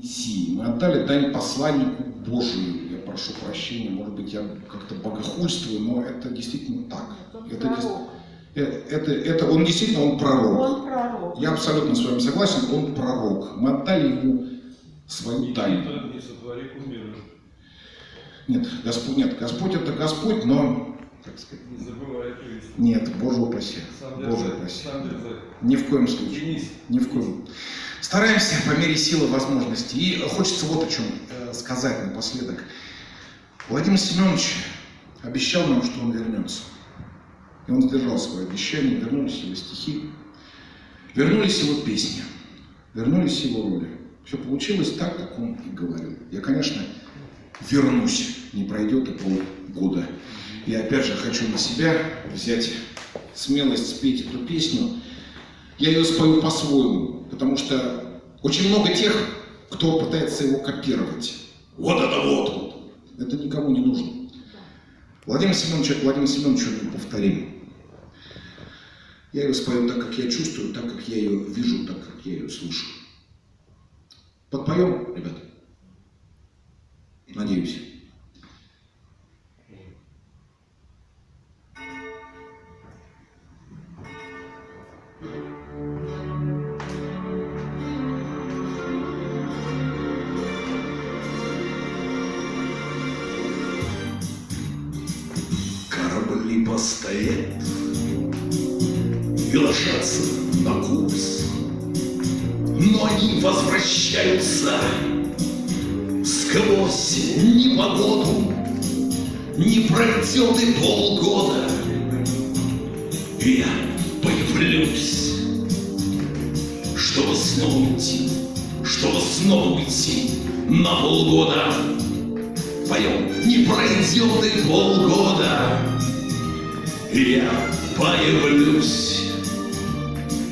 Мессии. Мы отдали дань посланнику Божию. Я прошу прощения, может быть, я как-то богохульствую, но это действительно так. Это он действительно, он пророк. Он пророк. Я абсолютно с вами согласен, он пророк. Мы отдали ему свою дань. Нет, Господь это Господь, но, так сказать, не забывай Христа. нет, Боже упаси. Боже упаси. Ни в коем случае. Ни в коем. Стараемся по мере силы возможностей. И хочется вот о чем сказать напоследок. Владимир Семенович обещал нам, что он вернется. И он сдержал свое обещание, вернулись его стихи, вернулись его песни, вернулись его роли. Все получилось так, как он и говорил. Я, конечно, вернусь, не пройдет и полгода. Я опять же хочу на себя взять смелость спеть эту песню. Я ее спою по-своему, потому что очень много тех, кто пытается его копировать. Вот это вот. Это никому не нужно. Владимир Семенович неповторим. Я ее спою так, как я чувствую, так, как я ее вижу, так, как я ее слышу. Подпоем, ребят? Надеюсь. Корабли постоят и ложатся на курс, но они возвращаются сквозь непогоду. Не пройдет и полгода, и я появлюсь, чтобы снова уйти на полгода. Поем, не пройдет и полгода, и я появлюсь,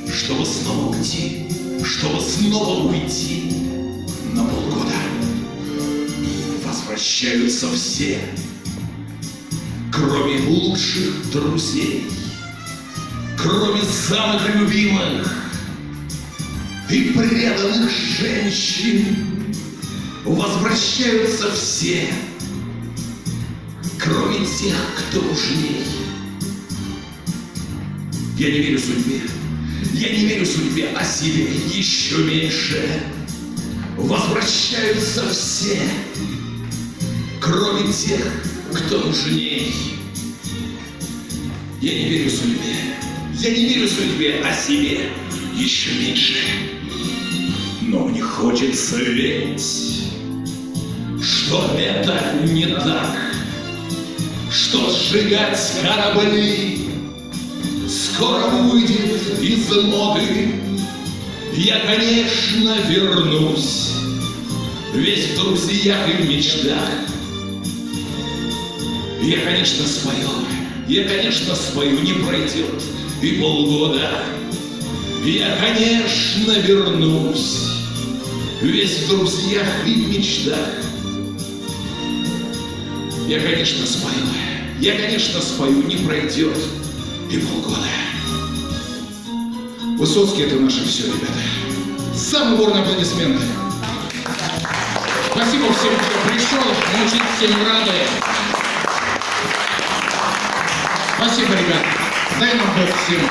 чтобы снова уйти на полгода. Возвращаются все, кроме лучших друзей, кроме самых любимых и преданных женщин. Возвращаются все, кроме тех, кто нужней. Я не верю судьбе, а себе еще меньше. Возвращаются все, кроме тех, кто нужней. Я не верю судьбе, а себе еще меньше. Но мне хочется верить, что это не так, что сжигать корабли скоро выйдет из моды. Я, конечно, вернусь, весь в друзьях и в мечтах. Я, конечно, спою, не пройдет и полгода. Я, конечно, вернусь, весь в друзьях и в мечтах. Я, конечно, спою, не пройдет и полгода. Высоцкий — это наше все, ребята. Самые бурные аплодисменты. Спасибо всем, кто пришел. Мы очень всем рады. Спасибо, ребят. Дай нам Бог всем.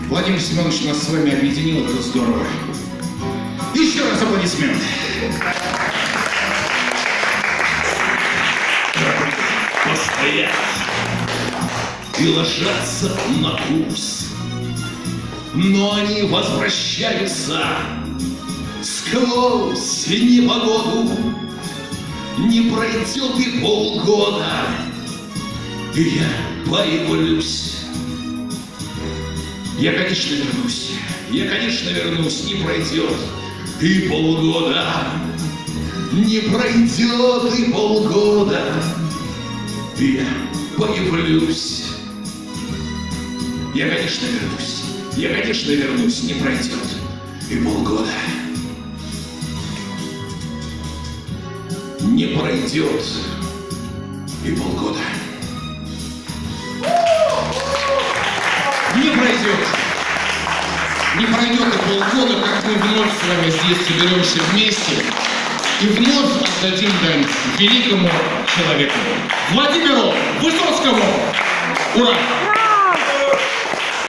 Владимир Семенович нас с вами объединил, это здорово. Еще раз аплодисменты. Постоять и ложатся на курс, но они возвращаются сквозь непогоду. Не пройдет и полгода, и я появлюсь. Я, конечно, вернусь, не пройдет и полгода. Не пройдет и полгода, и я появлюсь. Я, конечно, вернусь, не пройдет и полгода. Не пройдет и полгода. Не пройдет Не пройдет и полгода, как мы вновь с вами здесь соберемся вместе и вновь отдадим дань великому человеку Владимиру Высоцкому. Ура!